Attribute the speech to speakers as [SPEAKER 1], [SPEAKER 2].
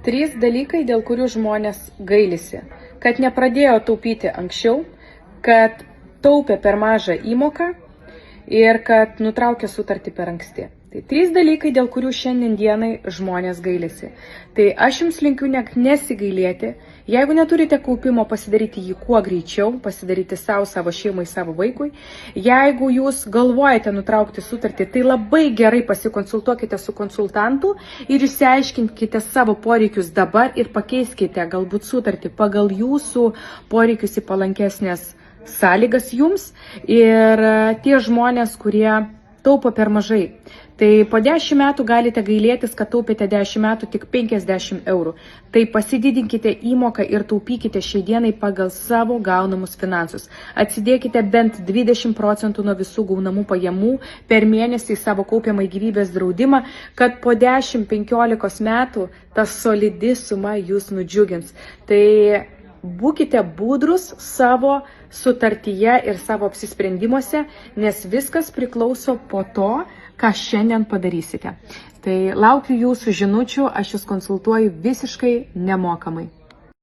[SPEAKER 1] 3 dalykai, dėl kurių žmonės gailisi. Kad nepradėjo taupyti anksčiau, kad taupė per mažą įmoką ir kad nutraukė sutartį per anksti. Tai 3 dalykai, dėl kurių šiandien dienai žmonės gailisi. Tai aš jums linkiu nesigailėti. Jeigu neturite kaupimo, pasidaryti jį kuo greičiau, pasidaryti savo šeimai, savo vaikui. Jeigu jūs galvojate nutraukti sutartį, tai labai gerai pasikonsultuokite su konsultantu ir išsiaiškinkite savo poreikius dabar ir pakeiskite galbūt sutartį pagal jūsų poreikius į palankesnės sąlygas jums ir tie žmonės, kurie taupo per mažai. Tai po 10 metų galite gailėtis, kad taupėte 10 metų tik 50 eurų. Tai pasididinkite įmoką ir taupykite šiai dienai pagal savo gaunamus finansus. Atsidėkite bent 20% nuo visų gaunamų pajamų per mėnesį į savo kaupiamą gyvybės draudimą, kad po 10-15 metų ta solidi suma jūs nudžiugins. Tai būkite budrus savo sutartyje ir savo apsisprendimuose, nes viskas priklauso po to, ką šiandien padarysite. Tai laukiu jūsų žinučių, aš jūs konsultuoju visiškai nemokamai.